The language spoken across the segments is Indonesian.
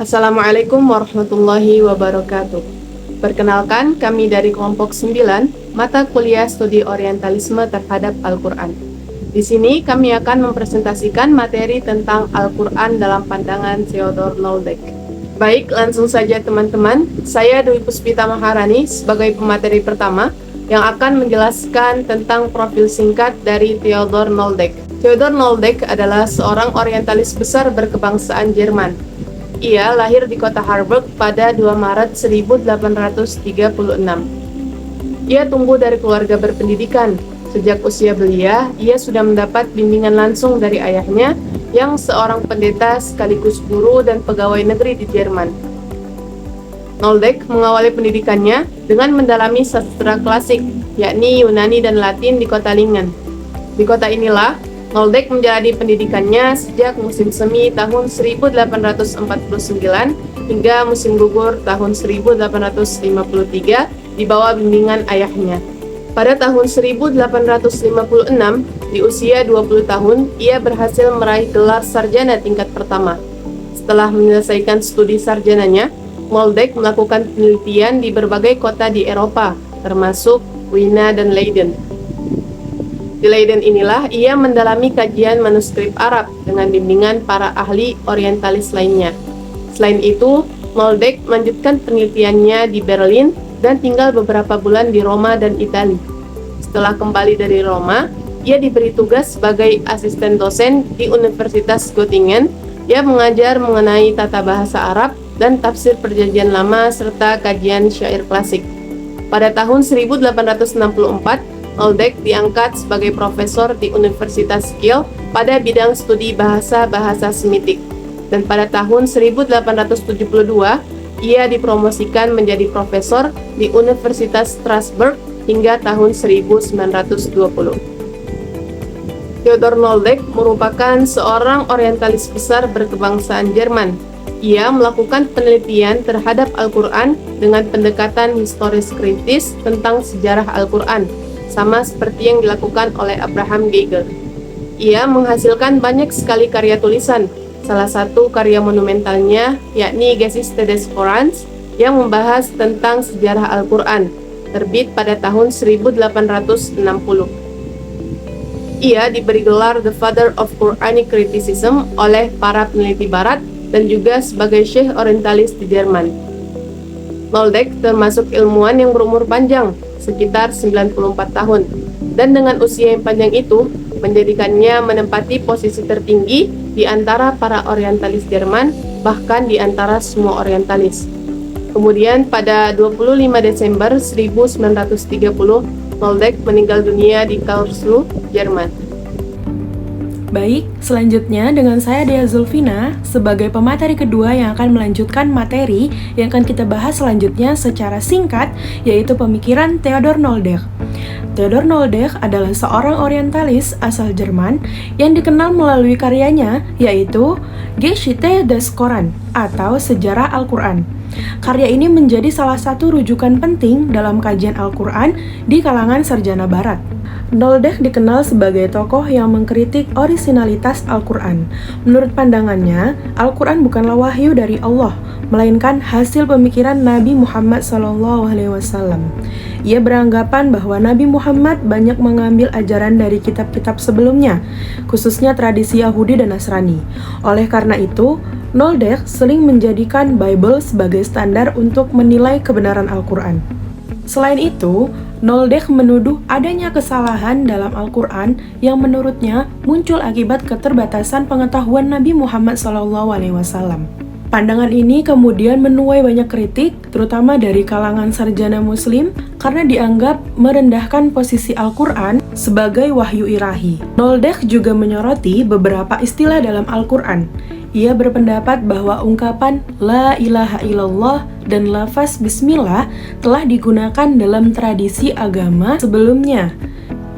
Assalamualaikum warahmatullahi wabarakatuh. Perkenalkan, kami dari kelompok 9, mata kuliah studi orientalisme terhadap Al-Quran. Di sini kami akan mempresentasikan materi tentang Al-Quran dalam pandangan Theodor Noldek. Baik, langsung saja teman-teman. Saya Dwi Puspita Maharani sebagai pemateri pertama yang akan menjelaskan tentang profil singkat dari Theodor Noldek. Theodor Noldek adalah seorang orientalis besar berkebangsaan Jerman. Ia lahir di kota Harburg pada 2 Maret 1836. Ia tumbuh dari keluarga berpendidikan. Sejak usia belia, ia sudah mendapat bimbingan langsung dari ayahnya yang seorang pendeta sekaligus guru dan pegawai negeri di Jerman. Noldek mengawali pendidikannya dengan mendalami sastra klasik, yakni Yunani dan Latin di kota Lingen. Di kota inilah Noldek menjalani pendidikannya sejak musim semi tahun 1849 hingga musim gugur tahun 1853 di bawah bimbingan ayahnya. Pada tahun 1856, di usia 20 tahun, ia berhasil meraih gelar sarjana tingkat pertama. Setelah menyelesaikan studi sarjananya, Noldek melakukan penelitian di berbagai kota di Eropa, termasuk Wina dan Leiden. Di Leiden inilah ia mendalami kajian manuskrip Arab dengan bimbingan para ahli orientalis lainnya. Selain itu, Noldek melanjutkan penelitiannya di Berlin dan tinggal beberapa bulan di Roma dan Italia. Setelah kembali dari Roma, ia diberi tugas sebagai asisten dosen di Universitas Göttingen yang mengajar mengenai tata bahasa Arab dan tafsir Perjanjian Lama serta kajian syair klasik. Pada tahun 1864, Noldek diangkat sebagai profesor di Universitas Kiel pada bidang studi bahasa-bahasa Semitik. Dan pada tahun 1872, ia dipromosikan menjadi profesor di Universitas Strasbourg hingga tahun 1920. Theodor Noldek merupakan seorang orientalis besar berkebangsaan Jerman. Ia melakukan penelitian terhadap Al-Quran dengan pendekatan historis kritis tentang sejarah Al-Quran, sama seperti yang dilakukan oleh Abraham Geiger. Ia menghasilkan banyak sekali karya tulisan. Salah satu karya monumentalnya yakni Geschichte des Korans yang membahas tentang sejarah Al-Quran, terbit pada tahun 1860. Ia diberi gelar The Father of Quranic Criticism oleh para peneliti Barat dan juga sebagai Syekh Orientalis di Jerman. Noldek termasuk ilmuwan yang berumur panjang, sekitar 94 tahun, dan dengan usia yang panjang itu menjadikannya menempati posisi tertinggi di antara para orientalis Jerman, bahkan di antara semua orientalis. Kemudian pada 25 Desember 1930, Noldek meninggal dunia di Karlsruhe, Jerman. Baik, selanjutnya dengan saya Dea Zulfina sebagai pemateri kedua yang akan melanjutkan materi yang akan kita bahas selanjutnya secara singkat, yaitu pemikiran Theodor Noldek. Theodor Noldek adalah seorang orientalis asal Jerman yang dikenal melalui karyanya yaitu Geschichte des Koran atau Sejarah Al-Quran. Karya ini menjadi salah satu rujukan penting dalam kajian Al-Quran di kalangan sarjana barat. Noldek dikenal sebagai tokoh yang mengkritik orisinalitas Al-Quran. Menurut pandangannya, Al-Quran bukanlah wahyu dari Allah, melainkan hasil pemikiran Nabi Muhammad SAW. Ia beranggapan bahwa Nabi Muhammad banyak mengambil ajaran dari kitab-kitab sebelumnya, khususnya tradisi Yahudi dan Nasrani. Oleh karena itu, Noldek sering menjadikan Bible sebagai standar untuk menilai kebenaran Al-Quran. Selain itu, Noldek menuduh adanya kesalahan dalam Al-Quran yang menurutnya muncul akibat keterbatasan pengetahuan Nabi Muhammad SAW. Pandangan ini kemudian menuai banyak kritik, terutama dari kalangan sarjana muslim, karena dianggap merendahkan posisi Al-Quran sebagai wahyu ilahi. Noldek juga menyoroti beberapa istilah dalam Al-Quran. Ia berpendapat bahwa ungkapan La ilaha illallah dan lafaz bismillah telah digunakan dalam tradisi agama sebelumnya.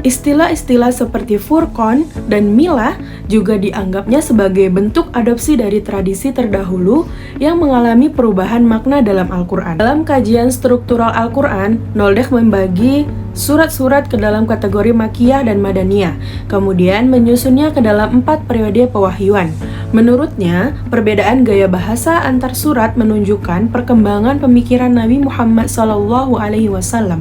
Istilah-istilah seperti furqan dan milah juga dianggapnya sebagai bentuk adopsi dari tradisi terdahulu yang mengalami perubahan makna dalam Al-Quran. Dalam kajian struktural Al-Quran, Noldek membagi surat-surat ke dalam kategori Makkiyah dan Madaniyah, kemudian menyusunnya ke dalam 4 periode pewahyuan. Menurutnya, perbedaan gaya bahasa antar surat menunjukkan perkembangan pemikiran Nabi Muhammad SAW.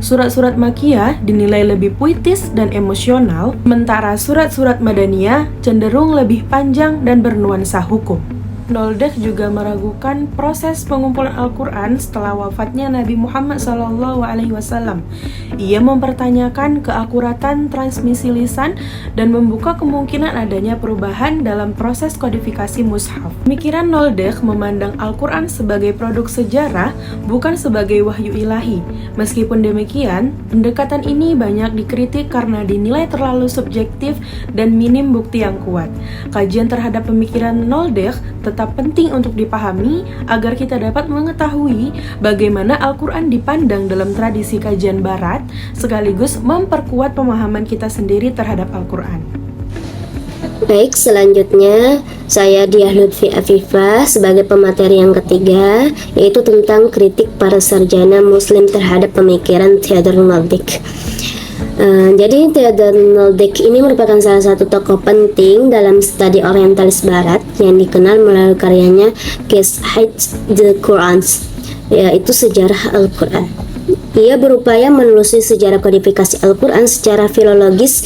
Surat-surat Makkiyah dinilai lebih puitis dan emosional, sementara surat-surat Madaniyah cenderung lebih panjang dan bernuansa hukum. Noldek juga meragukan proses pengumpulan Al-Quran setelah wafatnya Nabi Muhammad SAW. Ia mempertanyakan keakuratan transmisi lisan dan membuka kemungkinan adanya perubahan dalam proses kodifikasi mushaf. Pemikiran Noldek memandang Al-Quran sebagai produk sejarah, bukan sebagai wahyu ilahi. Meskipun demikian, pendekatan ini banyak dikritik karena dinilai terlalu subjektif dan minim bukti yang kuat. Kajian terhadap pemikiran Noldek tetap penting untuk dipahami agar kita dapat mengetahui bagaimana Al-Quran dipandang dalam tradisi kajian barat, sekaligus memperkuat pemahaman kita sendiri terhadap Al-Quran. Baik, selanjutnya saya Diah Lutfi Afifah sebagai pemateri yang ketiga, yaitu tentang kritik para sarjana muslim terhadap pemikiran Theodor Noldek. Jadi Theodor Noldek ini merupakan salah satu tokoh penting dalam studi orientalis barat yang dikenal melalui karyanya Geschichte des Qur'ans, yaitu sejarah Al-Quran. Ia berupaya menelusuri sejarah kodifikasi Al-Quran secara filologis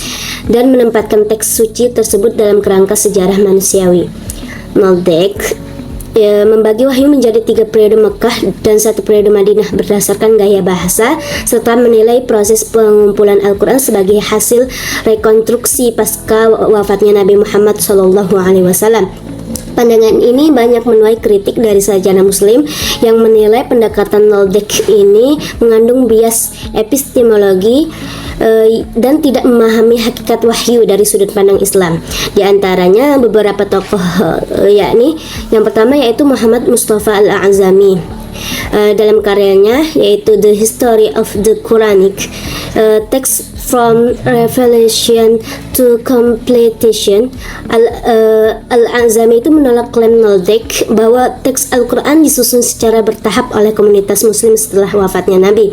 dan menempatkan teks suci tersebut dalam kerangka sejarah manusiawi. Noldek membagi wahyu menjadi 3 periode Mekah dan 1 periode Madinah berdasarkan gaya bahasa, serta menilai proses pengumpulan Al-Quran sebagai hasil rekonstruksi pasca wafatnya Nabi Muhammad SAW. Pandangan ini banyak menuai kritik dari sarjana muslim yang menilai pendekatan Noldek ini mengandung bias epistemologi dan tidak memahami hakikat wahyu dari sudut pandang Islam. Di antaranya beberapa tokoh, yakni yang pertama yaitu Muhammad Mustafa Al-A'zami dalam karyanya yaitu The History of the Quranic Text from Revelation to Completion. Al-A'zami itu menolak klaim Noldek bahwa teks Al-Quran disusun secara bertahap oleh komunitas muslim setelah wafatnya Nabi.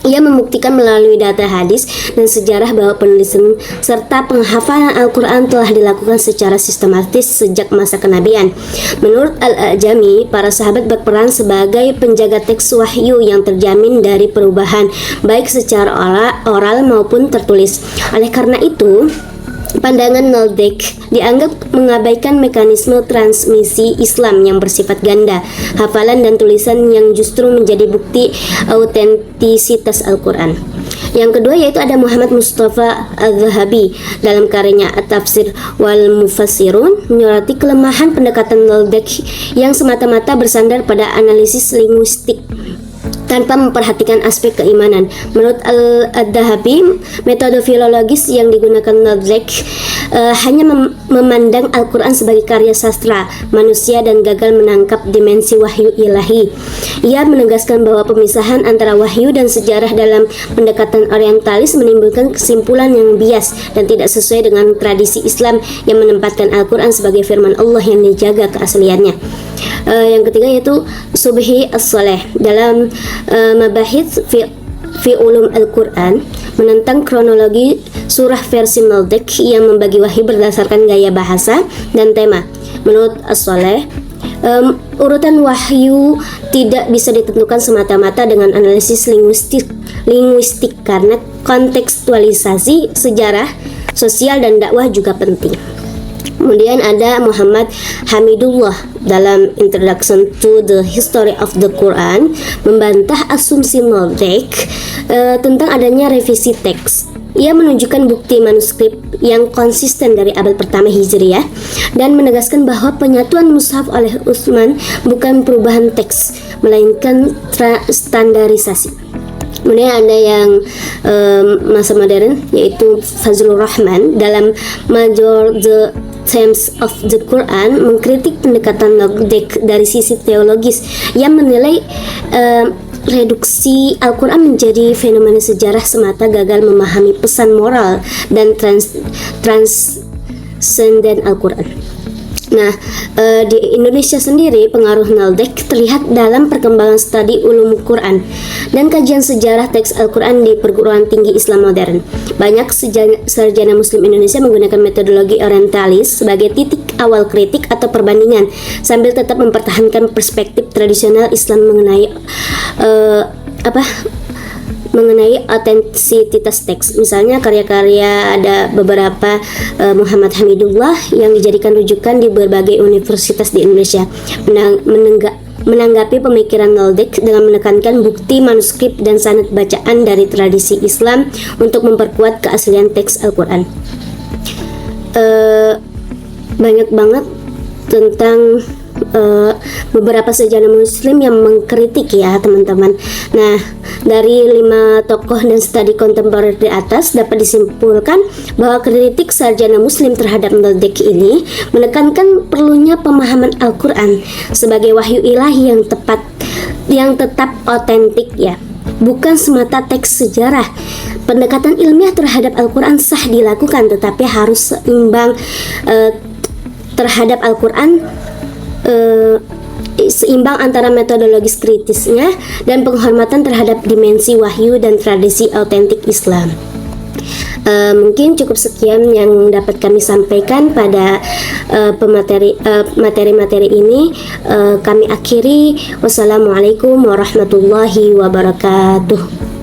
Ia membuktikan melalui data hadis dan sejarah bahwa penulisan serta penghafalan Al-Quran telah dilakukan secara sistematis sejak masa kenabian. Menurut Al-A'zami, para sahabat berperan sebagai penjaga teks wahyu yang terjamin dari perubahan, baik secara oral maupun tertulis. Oleh karena itu, pandangan Noldek dianggap mengabaikan mekanisme transmisi Islam yang bersifat ganda, hafalan dan tulisan yang justru menjadi bukti autentisitas Al-Quran. Yang kedua yaitu ada Muhammad Mustafa Al-Zahabi dalam karyanya At-Tafsir wal Mufassirun menyoroti kelemahan pendekatan Noldek yang semata-mata bersandar pada analisis linguistik tanpa memperhatikan aspek keimanan. Menurut Al-Dhahabi, metode filologis yang digunakan Noldek hanya memandang Al-Quran sebagai karya sastra manusia dan gagal menangkap dimensi wahyu ilahi. Ia menegaskan bahwa pemisahan antara wahyu dan sejarah dalam pendekatan orientalis menimbulkan kesimpulan yang bias dan tidak sesuai dengan tradisi Islam yang menempatkan Al-Quran sebagai firman Allah yang dijaga keasliannya. Yang ketiga yaitu Subhi As-Saleh dalam Mabahith fi Ulum Al-Quran menentang kronologi surah versi Noldek yang membagi wahyu berdasarkan gaya bahasa dan tema. Menurut As-Saleh, urutan wahyu tidak bisa ditentukan semata-mata dengan analisis linguistik karena kontekstualisasi sejarah, sosial dan dakwah juga penting. Kemudian ada Muhammad Hamidullah dalam Introduction to the History of the Quran membantah asumsi Noldek tentang adanya revisi teks. Ia menunjukkan bukti manuskrip yang konsisten dari abad pertama Hijriah dan menegaskan bahwa penyatuan mushaf oleh Utsman bukan perubahan teks, melainkan standarisasi. Kemudian ada yang masa modern yaitu Fazlur Rahman dalam Major the Themes of the Quran mengkritik pendekatan Noldek dari sisi teologis yang menilai reduksi Al-Quran menjadi fenomena sejarah semata gagal memahami pesan moral dan transenden Al-Quran. Nah, di Indonesia sendiri pengaruh Noldek terlihat dalam perkembangan studi ulum Quran dan kajian sejarah teks Al-Quran di perguruan tinggi Islam modern. Banyak sarjana muslim Indonesia menggunakan metodologi orientalis sebagai titik awal kritik atau perbandingan sambil tetap mempertahankan perspektif tradisional Islam mengenai otentisitas teks. Misalnya karya-karya ada beberapa Muhammad Hamidullah yang dijadikan rujukan di berbagai universitas di Indonesia menanggapi pemikiran Noldik dengan menekankan bukti manuskrip dan sanad bacaan dari tradisi Islam untuk memperkuat keaslian teks Al-Quran. Banyak banget tentang beberapa sejarah muslim yang mengkritik ya teman-teman. Nah, dari 5 tokoh dan studi kontemporer di atas dapat disimpulkan bahwa kritik sarjana muslim terhadap Noldik ini menekankan perlunya pemahaman Al-Quran sebagai wahyu ilahi yang tetap otentik ya, bukan semata teks sejarah. Pendekatan ilmiah terhadap Al-Quran sah dilakukan, tetapi harus seimbang terhadap Al-Quran, seimbang antara metodologis kritisnya dan penghormatan terhadap dimensi wahyu dan tradisi autentik Islam. Mungkin cukup sekian yang dapat kami sampaikan pada materi-materi ini. Kami akhiri. Wassalamualaikum warahmatullahi wabarakatuh.